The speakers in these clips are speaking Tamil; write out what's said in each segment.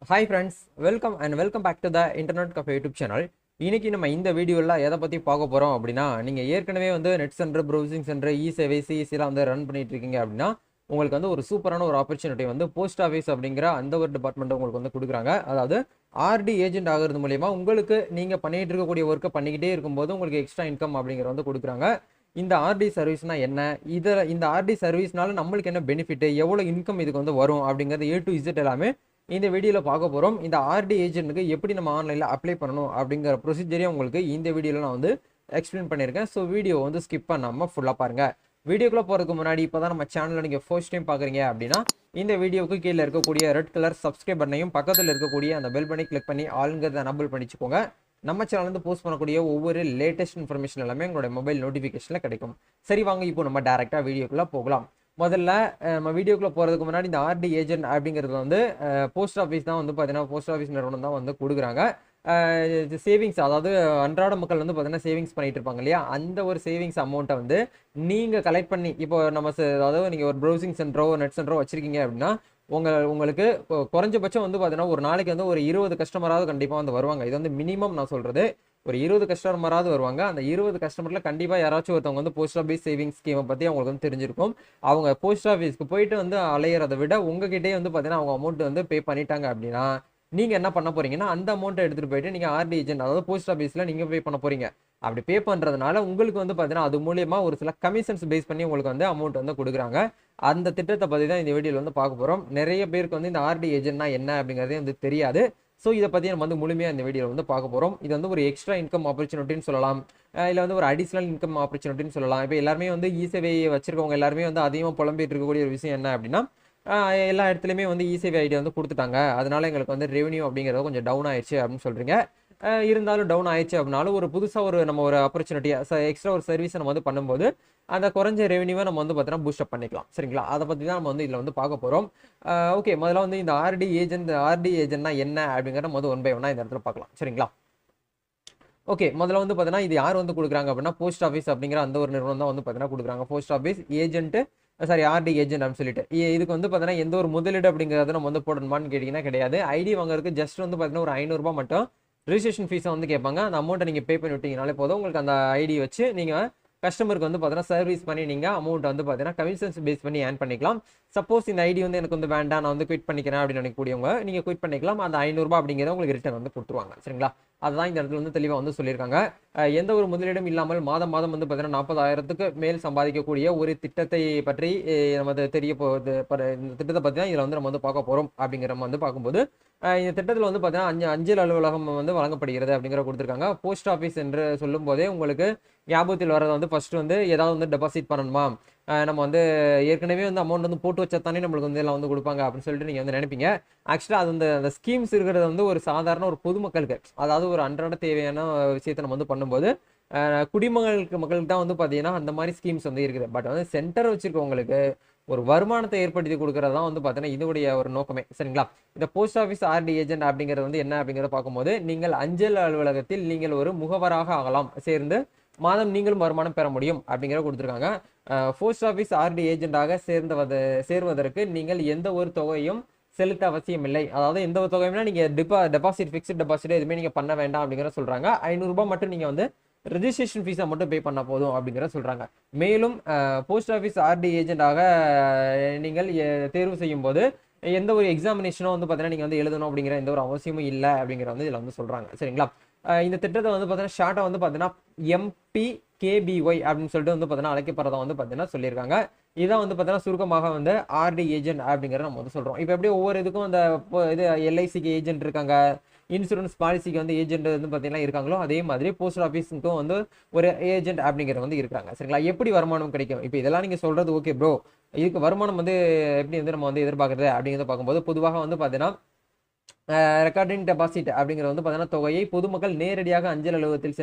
Hi friends, welcome back to the internet cafe YouTube channel. இன்னைக்கு நம்ம இந்த வீடியோவில் எதை பற்றி பார்க்க போகிறோம் அப்படின்னா, நீங்கள் ஏற்கனவே வந்து நெட் சென்டர், ப்ரௌசிங் சென்டர், இ சேவை, சிஎஸ்சிலாம் வந்து ரன் பண்ணிட்டு இருக்கீங்க அப்படின்னா, உங்களுக்கு வந்து ஒரு சூப்பரான ஒரு ஆப்பர்ச்சுனிட்டி வந்து போஸ்ட் ஆஃபீஸ் அப்படிங்கிற அந்த ஒரு டிபார்ட்மெண்ட் உங்களுக்கு வந்து கொடுக்குறாங்க. அதாவது ஆர்டி ஏஜென்ட் ஆகிறது மூலயமா உங்களுக்கு நீங்கள் பண்ணிட்டு இருக்கக்கூடிய ஒர்க்கை பண்ணிக்கிட்டே இருக்கும்போது உங்களுக்கு எக்ஸ்ட்ரா இன்கம் அப்படிங்கிற வந்து கொடுக்குறாங்க. இந்த ஆர்டி சர்வீஸ்னா என்ன, இந்த ஆர்டி சர்வீஸ்னால நம்மளுக்கு என்ன பெனிஃபிட், எவ்வளோ இன்கம் இதுக்கு வந்து வரும் அப்படிங்கிறது A to Z எல்லாமே இந்த வீடியோவில் பார்க்க போகிறோம். இந்த ஆர்டி ஏஜென்ட்டுக்கு எப்படி நம்ம ஆன்லைனில் அப்ளை பண்ணணும் அப்படிங்கிற ப்ரொசீஜரையும் உங்களுக்கு இந்த வீடியோவில் நான் வந்து எக்ஸ்பிளைன் பண்ணியிருக்கேன். ஸோ வீடியோ வந்து ஸ்கிப் பண்ணாமல் ஃபுல்லாக பாருங்கள். வீடியோக்குள்ளே போகிறதுக்கு முன்னாடி இப்போ தான் நம்ம சேனலில் நீங்கள் ஃபர்ஸ்ட் டைம் பார்க்குறீங்க அப்படின்னா இந்த வீடியோவுக்கு கீழே இருக்கக்கூடிய ரெட் கலர் சப்ஸ்கிரைப் பண்ணையும் பக்கத்தில் இருக்கக்கூடிய அந்த பெல் பண்ணி கிளிக் பண்ணி ஆளுங்கிறத எனபிள் பண்ணிச்சுக்கோங்க. நம்ம சேனல்லேருந்து போஸ்ட் பண்ணக்கூடிய ஒவ்வொரு லேட்டஸ்ட் இன்ஃபர்மேஷன் எல்லாமே உங்களோட மொபைல் நோட்டிஃபிகேஷனில் கிடைக்கும். சரி, வாங்க இப்போ நம்ம டேரெக்டாக வீடியோக்குள்ளே போகலாம். முதல்ல நம்ம வீடியோக்குள்ளே போகிறதுக்கு முன்னாடி இந்த ஆர்டி ஏஜென்ட் அப்படிங்கிறது வந்து போஸ்ட் ஆஃபீஸ் தான் வந்து பார்த்தீங்கன்னா போஸ்ட் ஆஃபீஸ் நிறுவனம் தான் வந்து கொடுக்குறாங்க. சேவிங்ஸ், அதாவது அன்றாட மக்கள் வந்து பார்த்தீங்கன்னா சேவிங்ஸ் பண்ணிட்டு இருப்பாங்க இல்லையா, அந்த ஒரு சேவிங்ஸ் அமௌண்ட்டை வந்து நீங்கள் கலெக்ட் பண்ணி இப்போ நம்ம அதாவது நீங்கள் ஒரு ப்ரௌசிங் சென்டரோ நெட் சென்டரோ வச்சிருக்கீங்க அப்படின்னா உங்களுக்கு குறைஞ்சபட்சம் வந்து பார்த்தீங்கன்னா ஒரு நாளைக்கு வந்து ஒரு 20 கஸ்டமராவது கண்டிப்பாக வந்து வருவாங்க. இது வந்து மினிமம் நான் சொல்கிறது. ஒரு 20 கஸ்டமராவது வருவாங்க. அந்த 20 கஸ்டமரில் கண்டிப்பாக யாராச்சும் ஒருத்தவங்க வந்து போஸ்ட் ஆஃபீஸ் சேவிங்ஸ் ஸ்கீமை பற்றி அவங்களுக்கு வந்து தெரிஞ்சிருக்கும். அவங்க போஸ்ட் ஆஃபீஸ்க்கு போயிட்டு வந்து அலையிறதை விட உங்ககிட்டே வந்து பார்த்தீங்கன்னா அவங்க அமௌண்ட் வந்து பே பண்ணிட்டாங்க அப்படின்னா நீங்கள் என்ன பண்ண போறீங்கன்னா அந்த அமௌண்ட்டை எடுத்துகிட்டு போயிட்டு நீங்கள் ஆர்டி ஏஜென்ட், அதாவது போஸ்ட் ஆஃபீஸில் நீங்கள் பே பண்ண போறீங்க. அப்படி பே பண்ணுறதுனால உங்களுக்கு வந்து பார்த்தீங்கன்னா அது மூலியமா ஒரு சில கமிஷன்ஸ் பேஸ் பண்ணி உங்களுக்கு வந்து அமௌண்ட் வந்து கொடுக்குறாங்க. அந்த திட்டத்தை பற்றி தான் இந்த வீடியோவில் வந்து பார்க்க போகிறோம். நிறைய பேருக்கு வந்து இந்த ஆர்டி ஏஜென்ட்னா என்ன அப்படிங்கிறதே வந்து தெரியாது. ஸோ இதை பற்றி நம்ம வந்து முழுமையாக இந்த வீடியோவில் வந்து பார்க்க போகிறோம். இது வந்து ஒரு எக்ஸ்ட்ரா இன்கம் ஆப்பர்ச்சுனிட்டின்னு சொல்லலாம், இல்லை வந்து ஒரு அடிஷ்னல் இன்கம் ஆப்பர்ச்சுனிட்டின்னு சொல்லலாம். இப்போ எல்லாருமே வந்து இ சேவை வச்சிருக்கவங்க எல்லாருமே வந்து அதிகமாக புலம்பிட்டு இருக்கக்கூடிய ஒரு விஷயம் என்ன அப்படின்னா, எல்லா இடத்துலையுமே வந்து இ சேவை ஐடி வந்து கொடுத்துட்டாங்க, அதனால எங்களுக்கு வந்து ரெவன்யூ அப்படிங்கிறது கொஞ்சம் டவுன் ஆயிடுச்சு அப்படின்னு சொல்கிறீங்க. இருந்தாலும் டவுன் ஆயிடுச்சு அப்படின்னாலும் ஒரு புதுசாக நம்ம ஒரு ஆப்பர்ச்சுனிட்டியாக எக்ஸ்ட்ரா ஒரு சர்வீஸை நம்ம வந்து பண்ணும்போது அந்த குறைஞ்ச ரெவன்யூவை நம்ம வந்து பார்த்தீங்கன்னா பூஸ்டப் பண்ணிக்கலாம். சரிங்களா, அதை பற்றி தான் நம்ம வந்து இதில் வந்து பார்க்க போகிறோம். ஓகே, முதல்ல வந்து இந்த ஆர்டி ஏஜென்ட்னா என்ன அப்படிங்கிறத முதல் ஒன் பை ஒன்னா இந்த இடத்துல பார்க்கலாம். சரிங்களா, ஓகே. முதல்ல வந்து பார்த்தீங்கன்னா இது யார் வந்து கொடுக்குறாங்க அப்படின்னா போஸ்ட் ஆஃபீஸ் அப்படிங்கிற அந்த ஒரு நிறுவனம் தான் வந்து பார்த்தீங்கன்னா கொடுக்குறாங்க. Post office agent, sorry RD agent அப்படின்னு சொல்லிட்டு இதுக்கு வந்து பார்த்தீங்கன்னா எந்த ஒரு முதலீடு அப்படிங்கிறத நம்ம வந்து போடணுமான்னு கேட்டிங்கன்னா கிடையாது. ஐடி வாங்குறதுக்கு ஜஸ்ட் வந்து பார்த்தீங்கன்னா ஒரு 500 ரூபாய் மட்டும் ரிஜிஸ்ட்ரேஷன் ஃபீஸை வந்து கேட்பாங்க. அந்த அமௌண்ட்டை நீங்கள் பே பண்ணி விட்டீங்கனாலே போதும், உங்களுக்கு அந்த ஐடி வச்சு நீங்கள் கஸ்டமருக்கு வந்து பார்த்தீங்கன்னா சர்வீஸ் பண்ணி நீங்கள் அமௌண்ட் வந்து பார்த்தீங்கன்னா கமிஷன்ஸ் பேஸ் பண்ணி ஏர்ன் பண்ணிக்கலாம். சப்போஸ் இந்த ஐடி வந்து எனக்கு வந்து வேண்டாம், நான் வந்து குவிட் பண்ணிக்கிறேன் அப்படின்னு நினைக்கக்கூடியவங்க நீங்கள் குவிட் பண்ணிக்கலாம். அந்த 500 ரூபாய் அப்படிங்கிறத உங்களுக்கு ரிட்டர்ன் வந்து கொடுத்துருவாங்க. சரிங்களா, அதுதான் இந்த இடத்துல வந்து தெளிவாக வந்து சொல்லியிருக்காங்க. எந்த ஒரு முதலீடும் இல்லாமல் மாதம் வந்து பார்த்தீங்கன்னா 40,000க்கு மேல் சம்பாதிக்கக்கூடிய ஒரு திட்டத்தை பற்றி நமது தெரிய போகுது. இந்த திட்டத்தை பற்றி தான் இதில் வந்து நம்ம வந்து பார்க்க போகிறோம். அப்படிங்கிற வந்து பார்க்கும்போது இந்த திட்டத்தில் வந்து பார்த்தீங்கன்னா அஞ்சல் அலுவலகம் வந்து வழங்கப்படுகிறது அப்படிங்கிற கொடுத்துருக்காங்க. போஸ்ட் ஆஃபீஸ் என்று சொல்லும் போதே உங்களுக்கு ஞாபகத்தில் வர்றது வந்து ஃபர்ஸ்ட் வந்து ஏதாவது வந்து டெபாசிட் பண்ணணுமா, நம்ம வந்து ஏற்கனவே வந்து அமௌண்ட் வந்து போட்டு வச்சா தானே நம்மளுக்கு வந்து எல்லாம் வந்து கொடுப்பாங்க அப்படின்னு சொல்லிட்டு நீங்கள் வந்து நினைப்பீங்க. ஆக்சுவலாக அது அந்த ஸ்கீம்ஸ் இருக்கிறது வந்து ஒரு சாதாரண ஒரு பொதுமக்களுக்கு, அதாவது ஒரு அன்றாட தேவையான விஷயத்தை நம்ம வந்து பண்ணும்போது மக்களுக்கு தான் வந்து பார்த்தீங்கன்னா அந்த மாதிரி ஸ்கீம்ஸ் வந்து இருக்குது. பட் வந்து சென்டர் வச்சிருக்கவங்களுக்கு ஒரு வருமானத்தை ஏற்படுத்தி கொடுக்கறது தான் வந்து பார்த்தீங்கன்னா இதோடைய ஒரு நோக்கமே. சரிங்களா, இந்த போஸ்ட் ஆஃபீஸ் ஆர்டி ஏஜென்ட் அப்படிங்கிறது வந்து என்ன அப்படிங்கிறத பார்க்கும்போது நீங்கள் அஞ்சல் அலுவலகத்தில் நீங்கள் ஒரு முகவராக ஆகலாம், சேர்ந்து மாதம் நீங்களும் வருமானம் பெற முடியும் அப்படிங்கிற கொடுத்துருக்காங்க. போஸ்ட் ஆஃபீஸ் ஆர்டி ஏஜென்டாக சேர்வதற்கு நீங்கள் எந்த ஒரு தொகையும் செலுத்த அவசியம் இல்லை. அதாவது எந்த ஒரு தொகையும்னா நீங்கள் டெபாசிட், ஃபிக்ஸ்ட் டெபாசிட் எதுவுமே நீங்கள் பண்ண வேண்டாம் அப்படிங்கிற சொல்றாங்க. 500 ரூபாய் மட்டும் நீங்கள் வந்து ரெஜிஸ்ட்ரேஷன் ஃபீஸை மட்டும் பே பண்ணால் போதும் அப்படிங்கிற சொல்றாங்க. மேலும் போஸ்ட் ஆஃபீஸ் ஆர்டி ஏஜென்டாக நீங்கள் தேர்வு செய்யும் போது எந்த ஒரு எக்ஸாமினேஷனும் வந்து பார்த்தீங்கன்னா நீங்கள் வந்து எழுதணும் அப்படிங்கிற எந்த ஒரு அவசியமும் இல்லை அப்படிங்கிற வந்து இதில் வந்து சொல்றாங்க. சரிங்களா, இந்த திட்டத்தை வந்து பார்த்தீங்கன்னா ஷார்ட்டாக வந்து பார்த்தீங்கன்னா MPKBY அப்படின்னு சொல்லிட்டு வந்து பார்த்தீங்கன்னா அழைக்கப்படுறதா வந்து பார்த்தீங்கன்னா சொல்லியிருக்காங்க. இதான் வந்து பார்த்தீங்கன்னா சுருக்கமாக வந்து ஆர்டி ஏஜென்ட் அப்படிங்கிறத நம்ம வந்து சொல்கிறோம். இப்போ எப்படி ஒவ்வொரு இதுக்கும் அந்த இது LICக்கு ஏஜென்ட் இருக்காங்க, இன்சூரன்ஸ் பாலிசிக்கு வந்து ஏஜென்ட் வந்து பார்த்தீங்கன்னா இருக்காங்களோ, அதே மாதிரி போஸ்ட் ஆஃபீஸுக்கும் வந்து ஒரு ஏஜென்ட் அப்படிங்கிறது வந்து இருக்காங்க. சரிங்களா, எப்படி வருமானம் கிடைக்கும், இப்போ இதெல்லாம் நீங்கள் சொல்கிறது ஓகே ப்ரோ, இதுக்கு வருமானம் வந்து எப்படி வந்து நம்ம வந்து எதிர்பார்க்குறது அப்படிங்கிறத பார்க்கும்போது பொதுவாக வந்து பார்த்தீங்கன்னா ரெக்கார்டிங் டெபாசிட் அப்படிங்கிற வந்து பார்த்தீங்கன்னா தொகையை பொதுமக்கள் நேரடியாக அஞ்சல் அலுவலகத்தில்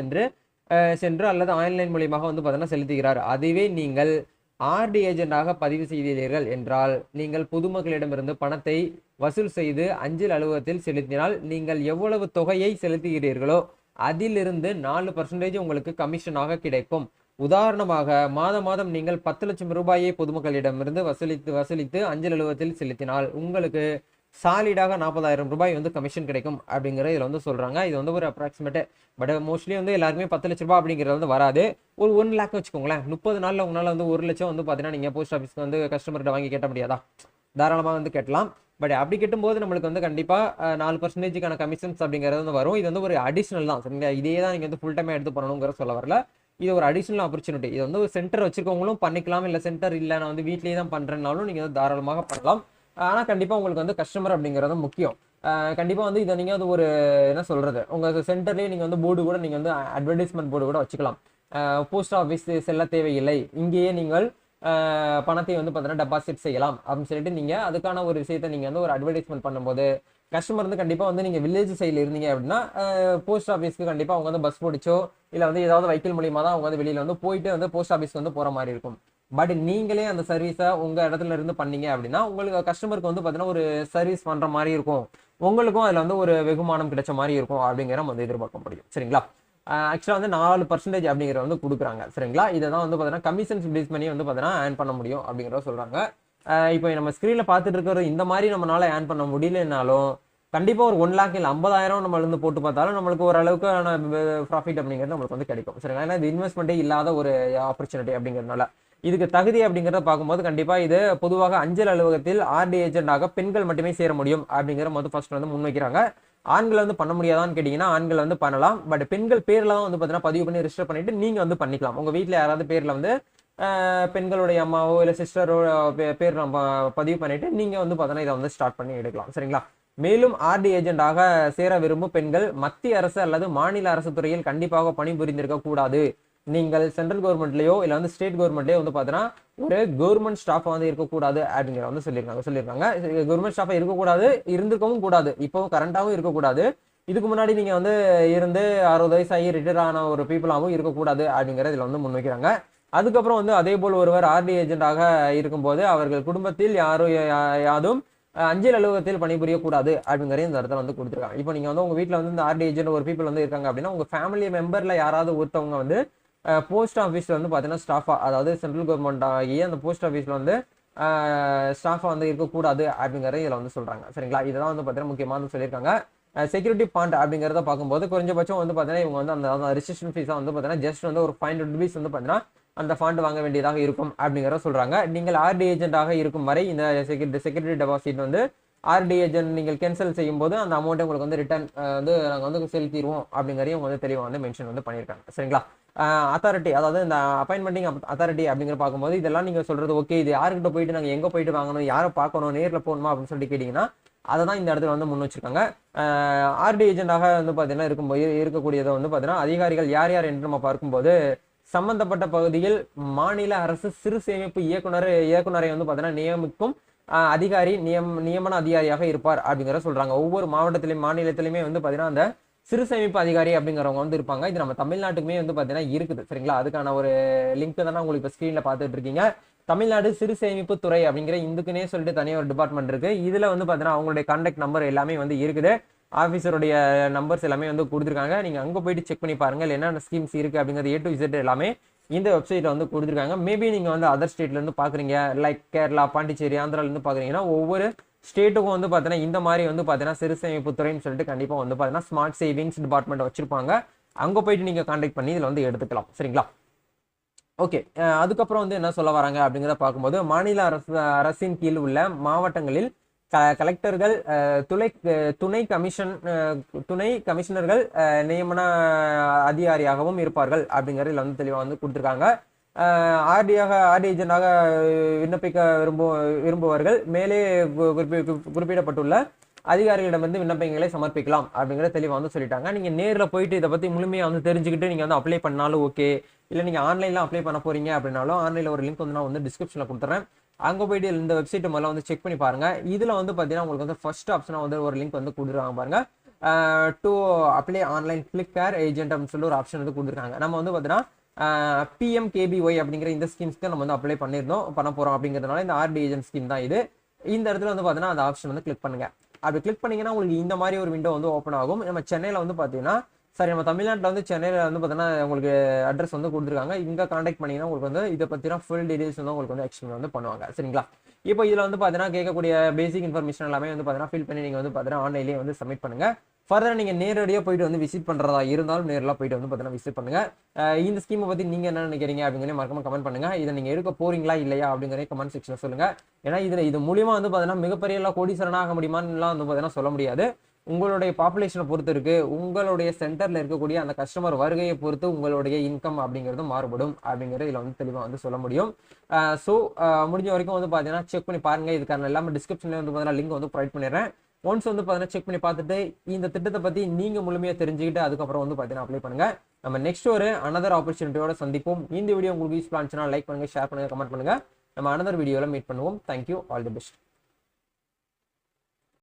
சென்று அல்லது ஆன்லைன் மூலியமாக வந்து பார்த்தீங்கன்னா செலுத்துகிறார். அதுவே நீங்கள் ஆர்டி ஏஜென்டாக பதிவு செய்தீர்கள் என்றால் நீங்கள் பொதுமக்களிடமிருந்து பணத்தை வசூல் செய்து அஞ்சல் அலுவலகத்தில் செலுத்தினால் நீங்கள் எவ்வளவு தொகையை செலுத்துகிறீர்களோ அதிலிருந்து 4% உங்களுக்கு கமிஷனாக கிடைக்கும். உதாரணமாக மாதம் நீங்கள் 10 லட்சம் ரூபாயை பொதுமக்களிடமிருந்து வசூலித்து அஞ்சல் அலுவலகத்தில் செலுத்தினால் உங்களுக்கு சாலிடாக 40,000 ரூபாய் வந்து கமிஷன் கிடைக்கும் அப்படிங்கிற இதில் வந்து சொல்கிறாங்க. இது வந்து ஒரு அப்ராக்சிமேட்டு. பட் மோஸ்ட்லி வந்து எல்லாருமே 10 லட்ச ரூபாய் அப்படிங்கிறது வந்து வராது. ஒரு 1 லேக் வச்சுக்கோங்களேன். 30 நாளில் உங்களால் வந்து 1 லட்சம் வந்து பார்த்தீங்கன்னா நீங்கள் போஸ்ட் ஆஃபீஸ்க்கு வந்து கஸ்டமர்கிட்ட வாங்கி கேட்ட முடியாதா? தாராளமாக வந்து கேட்டலாம். பட் அப்படி கட்டும்போது நம்மளுக்கு வந்து கண்டிப்பாக 4%க்கான கமிஷன்ஸ் அப்படிங்கிறது வந்து வரும். இது வந்து ஒரு அடிஷனல் தான் சரிங்களா. இதே தான் நீங்கள் வந்து ஃபுல் டைமாக எடுத்து பண்ணணுங்கிற சொல்ல வரல. இது ஒரு அடிஷனல் ஆப்பர்ச்சுனிட்டி. இது வந்து ஒரு சென்டர் வச்சுருக்கவங்களும் பண்ணிக்கலாம். இல்லை சென்டர் இல்லை நான் வந்து வீட்லேயே தான் பண்ணுறேன்னாலும் நீங்கள் வந்து தாராளமாக பண்ணலாம். ஆனால் கண்டிப்பாக உங்களுக்கு வந்து கஸ்டமர் அப்படிங்கிறது முக்கியம். கண்டிப்பாக வந்து இதை நீங்கள் வந்து ஒரு என்ன சொல்கிறது, உங்கள் சென்டர்லேயே நீங்கள் வந்து போர்டு கூட நீங்கள் வந்து அட்வர்டைஸ்மெண்ட் போர்டு கூட வச்சுக்கலாம். போஸ்ட் ஆஃபீஸ் செல்ல தேவையில்லை, இங்கேயே நீங்கள் பணத்தை வந்து பார்த்தீங்கன்னா டெபாசிட் செய்யலாம் அப்படின்னு சொல்லிட்டு நீங்கள் அதுக்கான ஒரு விஷயத்தை நீங்கள் வந்து ஒரு அட்வர்டைஸ்மெண்ட் பண்ணும்போது கஸ்டமர் வந்து கண்டிப்பாக வந்து நீங்கள் வில்லேஜ் சைடில் இருந்தீங்க அப்படின்னா போஸ்ட் ஆஃபீஸ்க்கு கண்டிப்பாக அவங்க வந்து பஸ் பிடிச்சோ இல்லை வந்து ஏதாவது வெஹிக்கிள் மூலியமாக தான் அவங்க வந்து வெளியில் வந்து போயிட்டு வந்து போஸ்ட் ஆஃபீஸ்க்கு வந்து போகிற மாதிரி இருக்கும். பட் நீங்களே அந்த சர்வீஸை உங்கள் இடத்துல இருந்து பண்ணீங்க அப்படின்னா உங்களுக்கு கஸ்டமருக்கு வந்து பார்த்தீங்கன்னா ஒரு சர்வீஸ் பண்ணுற மாதிரி இருக்கும். உங்களுக்கும் அதில் வந்து ஒரு வெகுமானம் கிடைச்ச மாதிரி இருக்கும் அப்படிங்கிற நம்ம வந்து எதிர்பார்க்க முடியும். சரிங்களா. ஆக்சுவலாக வந்து 4% அப்படிங்கிற வந்து கொடுக்குறாங்க. சரிங்களா. இதை தான் வந்து பார்த்தீங்கன்னா கமிஷன்ஸ் பேஸ் பண்ணி வந்து பார்த்தீங்கன்னா ஏர்ன் பண்ண முடியும் அப்படிங்கிறத சொல்கிறாங்க. இப்போ நம்ம ஸ்க்ரீனில் பார்த்துட்டு இருக்கிற இந்த மாதிரி நம்மளால ஏர்ன் பண்ண முடியலனாலும் கண்டிப்பாக ஒரு 1 லேக் இல்லை 50,000 நம்ம வந்து போட்டு பார்த்தாலும் நம்மளுக்கு ஓரளவுக்கான ப்ராஃபிட் அப்படிங்கிறது நம்மளுக்கு வந்து கிடைக்கும். சரிங்களா. ஏன்னா இது இன்வெஸ்ட்மெண்ட்டே இல்லாத ஒரு ஆப்பர்ச்சுனிட்டி அப்படிங்கிறதுனால இதுக்கு தகுதி அப்படிங்கிறத பார்க்கும்போது கண்டிப்பாக இது பொதுவாக அஞ்சல் அலுவலகத்தில் ஆர்டி ஏஜென்டாக பெண்கள் மட்டுமே சேர முடியும் அப்படிங்கிற வந்து ஃபர்ஸ்ட் வந்து முன்வைக்கிறாங்க. ஆண்கள் வந்து பண்ண முடியாதான்னு கேட்டிங்கன்னா ஆண்கள் வந்து பண்ணலாம். பட் பெண்கள் பேரில் தான் வந்து பார்த்தீங்கன்னா பதிவு பண்ணி ரிஜிஸ்டர் பண்ணிட்டு நீங்கள் வந்து பண்ணிக்கலாம். உங்கள் வீட்டில் யாராவது பேரில் வந்து பெண்களுடைய அம்மாவோ இல்லை சிஸ்டரோ பேர் நம்ம பதிவு பண்ணிட்டு நீங்கள் வந்து பார்த்தீங்கன்னா இதை வந்து ஸ்டார்ட் பண்ணி எடுக்கலாம். சரிங்களா. மேலும் ஆர்டி ஏஜென்டாக சேர விரும்பும் பெண்கள் மத்திய அரசு அல்லது மாநில அரசு துறையில் கண்டிப்பாக பணிபுரிந்திருக்க கூடாது. நீங்கள் சென்ட்ரல் கவர்மெண்ட்லயோ இல்லை வந்து ஸ்டேட் கவர்மெண்ட்லயோ வந்து பார்த்தீங்கன்னா ஒரு கவர்மெண்ட் ஸ்டாஃப் வந்து இருக்கக்கூடாது அப்படிங்கிற வந்து சொல்லியிருக்காங்க. கவர்மெண்ட் ஸ்டாஃபா இருக்கக்கூடாது, இருந்திருக்கவும் கூடாது, இப்போவும் கரண்டாகவும் இருக்கக்கூடாது. இதுக்கு முன்னாடி நீங்க வந்து இருந்து 60 வயசாகி ரிட்டையர் ஆன ஒரு பீப்புளாகவும் இருக்கக்கூடாது அப்படிங்கிறத இதுல வந்து முன்வைக்கிறாங்க. அதுக்கப்புறம் வந்து அதே போல் ஒருவர் ஆர்டி ஏஜென்டாக இருக்கும்போது அவர்கள் குடும்பத்தில் யாரும் அஞ்சல் அலுவலகத்தில் பணிபுரியக்கூடாது அப்படிங்கிற இந்த இடத்துல வந்து கொடுத்துருக்காங்க. இப்போ நீங்க வந்து உங்க வீட்டில் வந்து இந்த ஆர்டி ஏஜென்ட் ஒரு பீப்புள் வந்து இருக்காங்க அப்படின்னா உங்க ஃபேமிலி மெம்பர்ல யாராவது ஒருத்தவங்க வந்து போஸ்ட் ஆஃபீஸில் வந்து பார்த்தீங்கன்னா ஸ்டாஃபா, அதாவது சென்ட்ரல் கவர்மெண்ட் ஆகிய அந்த போஸ்ட் ஆஃபீஸில் வந்து ஸ்டாஃபா வந்து இருக்கக்கூடாது அப்படிங்கிறத இதில் வந்து சொல்கிறாங்க. சரிங்களா. இதெல்லாம் வந்து பார்த்தீங்கன்னா முக்கியமாக சொல்லியிருக்காங்க. செக்யூரிட்டி பாண்ட் அப்படிங்கிறத பார்க்கும்போது குறைஞ்சபட்சம் வந்து பார்த்தீங்கன்னா இவங்க வந்து அந்த ரிஜிஸ்ட்ரேஷன் ஃபீஸாக வந்து பார்த்தீங்கன்னா ஜஸ்ட் வந்து ஒரு 500 rupees வந்து பார்த்தீங்கன்னா அந்த ஃபாண்ட் வாங்க வேண்டியதாக இருக்கும் அப்படிங்கிறத சொல்கிறாங்க. நீங்கள் ஆர்டி ஏஜென்டாக இருக்கும் வரை இந்த செக்யூரிட்டி டெபாசிட் வந்து ஆர்டி ஏஜென்ட் நீங்கள் கேன்சல் செய்யும் போது அந்த அமௌண்ட்டை உங்களுக்கு வந்து ரிட்டர்ன் வந்து நாங்கள் வந்து செலுத்திடுவோம் அப்படிங்கிறதையும் வந்து தெளிவாக வந்து மென்ஷன் வந்து பண்ணியிருக்காங்க. சரிங்களா. அத்தாரிட்டி, அதாவது இந்த அப்பாயின்மெண்டிங் அத்தாரிட்டி அப்படிங்கிற பார்க்கும்போது இதெல்லாம் நீங்கள் சொல்கிறது ஓகே, இது யாருக்கிட்ட போயிட்டு நாங்கள் எங்கே போயிட்டு வாங்கணும், யாரை பார்க்கணும், நேரில் போகணுமா அப்படின்னு சொல்லிட்டு கேட்டிங்கன்னா அதை தான் இந்த இடத்துல வந்து முன் வச்சிருக்காங்க. ஆர்டி ஏஜென்டாக வந்து பார்த்தீங்கன்னா இருக்கக்கூடியதை வந்து பார்த்தீங்கன்னா அதிகாரிகள் யார் யார் என்று நம்ம பார்க்கும்போது சம்பந்தப்பட்ட பகுதியில் மாநில அரசு சிறு சேமிப்பு இயக்குனரை வந்து பார்த்தீங்கன்னா நியமிக்கும் அதிகாரி நியமன அதிகாரியாக இருப்பார் அப்படிங்கிற சொல்றாங்க. ஒவ்வொரு மாவட்டத்திலையும் மாநிலத்திலுமே வந்து பார்த்தீங்கன்னா அந்த சிறு சேமிப்பு அதிகாரி அப்படிங்கிறவங்க வந்து இருப்பாங்க. இது நம்ம தமிழ்நாட்டுக்குமே வந்து பார்த்தீங்கன்னா இருக்குது. சரிங்களா. அதுக்கான ஒரு லிங்க் தானே உங்களுக்கு இப்போ ஸ்க்ரீனில் பார்த்துட்டு இருக்கீங்க. தமிழ்நாடு சிறு சேமிப்பு துறை அப்படிங்கிற இதுக்குன்னே சொல்லிட்டு தனியாக ஒரு டிபார்ட்மெண்ட் இருக்கு. இதுல வந்து பார்த்தீங்கன்னா அவங்களுடைய கான்டாக்ட் நம்பர் எல்லாமே வந்து இருக்குது. ஆஃபீஸருடைய நம்பர்ஸ் எல்லாமே வந்து கொடுத்துருக்காங்க. நீங்க அங்கே போயிட்டு செக் பண்ணி பாருங்க என்னென்ன ஸ்கீம்ஸ் இருக்கு அப்படிங்கிறது A to Z எல்லாமே இந்த வெப்சைட்ல வந்து கொடுத்துருக்காங்க. மேபி நீங்க வந்து அதர் ஸ்டேட்ல இருந்து பாக்குறீங்க, லைக் கேரளா, பாண்டிச்சேரி, ஆந்திரால இருந்து பாக்குறீங்கன்னா ஒவ்வொரு ஸ்டேட்டுக்கும் வந்து பார்த்தீங்கன்னா இந்த மாதிரி வந்து பார்த்தீங்கன்னா சிறு சேமிப்பு துறைன்னு சொல்லிட்டு கண்டிப்பா வந்து பார்த்தீங்கன்னா ஸ்மார்ட் சேவிங்ஸ் டிபார்ட்மெண்ட் வச்சிருப்பாங்க. அங்க போயிட்டு நீங்க கான்டாக்ட் பண்ணி இதுல வந்து எடுத்துக்கலாம். சரிங்களா. ஓகே. அதுக்கப்புறம் வந்து என்ன சொல்ல வராங்க அப்படிங்கிறத பார்க்கும்போது மாநில அரசின் கீழ் உள்ள மாவட்டங்களில் கலெக்டர்கள் துணை கமிஷனர்கள் நியமன அதிகாரியாகவும் இருப்பார்கள் அப்படிங்கிறதுல வந்து தெளிவாக வந்து கொடுத்துருக்காங்க. ஆர்டி ஏஜென்டாக விண்ணப்பிக்க விரும்புவர்கள் மேலே குறிப்பிடப்பட்டுள்ள அதிகாரிகளிடமிருந்து விண்ணப்பங்களை சமர்ப்பிக்கலாம் அப்படிங்கிற தெளிவாக வந்து சொல்லிட்டாங்க. நீங்க நேரில் போயிட்டு இதை பத்தி முழுமையாக வந்து தெரிஞ்சுக்கிட்டு நீங்க வந்து அப்ளை பண்ணாலும் ஓகே, இல்லை நீங்க ஆன்லைன்ல அப்ளை பண்ண போறீங்க அப்படின்னாலும் ஆன்லைன்ல ஒரு லிங்க் வந்து நான் வந்து டிஸ்கிரிப்ஷன்ல கொடுத்துறேன். அங்கே போயிட்டு இந்த வெப்சைட் முதல்ல வந்து செக் பண்ணி பாருங்க. இதுல வந்து பார்த்தீங்கன்னா உங்களுக்கு வந்து ஃபர்ஸ்ட் ஆப்ஷனா வந்து ஒரு லிங்க் வந்து கொடுத்துருக்காங்க பாருங்க. To apply online click care agent அப்படின்னு சொல்லி ஒரு ஆப்ஷன் வந்து கொடுத்துருக்காங்க. நம்ம வந்து பார்த்தீங்கன்னா PMKBY அப்படிங்கிற இந்த ஸ்கீம்ஸ்க்கு நம்ம வந்து அப்ளை பண்ண போறோம் அப்படிங்கிறதுனால இந்த ஆர்டி ஏஜென்ட் ஸ்கீம் தான் இது. இந்த இடத்துல வந்து பார்த்தீங்கன்னா அந்த ஆப்ஷன் வந்து கிளிக் பண்ணுங்க. அப்படி கிளிக் பண்ணீங்கன்னா உங்களுக்கு இந்த மாதிரி ஒரு விண்டோ வந்து ஓப்பன் ஆகும். நம்ம சென்னையில வந்து பார்த்தீங்கன்னா சரி, நம்ம தமிழ்நாட்டில் வந்து சென்னையில் வந்து பார்த்தீங்கன்னா உங்களுக்கு அட்ரஸ் வந்து கொடுத்துருக்காங்க. இங்கே காண்டாக்ட் பண்ணிங்கன்னா உங்களுக்கு வந்து இதை பற்றின ஃபுல் டீடைல்ஸ் வந்து உங்களுக்கு வந்து எக்ஸ்பிளைன் வந்து பண்ணுவாங்க. சரிங்களா? இப்போ இதில் வந்து பார்த்தீங்கன்னா கேட்கக்கூடிய பேசிக் இன்ஃபர்மேஷன் எல்லாமே வந்து பார்த்தீங்கன்னா ஃபில் பண்ணி நீங்கள் வந்து பார்த்தீங்கன்னா ஆன்லைன்லேயே வந்து சப்மிட் பண்ணுங்க. ஃபர்தராக நீங்கள் நேரடியாக போயிட்டு வந்து விசிட் பண்ணுறதா இருந்தாலும் நேரில் போயிட்டு வந்து பார்த்தீங்கன்னா விசிட் பண்ணுங்க. இந்த ஸ்கீமை பற்றி நீங்கள் என்ன நினைக்கிறீங்க அப்படிங்கிறத மறக்காம கமெண்ட் பண்ணுங்க. இதை நீங்கள் எடுக்க போறீங்களா இல்லையா அப்படிங்கிற கமெண்ட் செக்ஷனில் சொல்லுங்க. ஏன்னா இது மூலியமாக வந்து பார்த்தீங்கன்னா மிகப்பெரிய எல்லாம் கோடீஸ்வரன் ஆக முடியுமான்னுலாம் வந்து பார்த்தீங்கன்னா சொல்ல முடியாது. உங்களுடைய பாப்புலேஷனை பொறுத்து இருக்கு. உங்களுடைய சென்டர்ல இருக்கக்கூடிய அந்த கஸ்டமர் வருகையை பொறுத்து உங்களுடைய இன்கம் அப்படிங்கிறது மாறுபடும் அப்படிங்கிறது இதில் வந்து தெளிவாக வந்து சொல்ல முடியும். ஸோ முடிஞ்ச வரைக்கும் வந்து பார்த்தீங்கன்னா செக் பண்ணி பாருங்க. இதுக்கான எல்லாமே டிஸ்கிரிப்ஷன்ல வந்து பார்த்தீங்கன்னா லிங்க் வந்து ப்ரொவைட் பண்ணிடுறேன். ஒன்ஸ் வந்து பார்த்தீங்கன்னா செக் பண்ணி பார்த்துட்டு இந்த திட்டத்தை பத்தி நீங்க முழுமையாக தெரிஞ்சுக்கிட்டு அதுக்கப்புறம் வந்து பார்த்தீங்கன்னா அப்ளை பண்ணுங்க. நம்ம நெக்ஸ்ட் ஒரு அனதர் ஆப்பர்ச்சுனிட்டியோட சந்திப்போம். இந்த வீடியோ உங்களுக்கு யூஸ்ஃபுல்லாக இருந்துச்சுன்னா லைக் பண்ணுங்க, ஷேர் பண்ணுங்க, கமெண்ட் பண்ணுங்க. நம்ம அனதர் வீடியோவில் மீட் பண்ணுவோம். Thank you, all the best.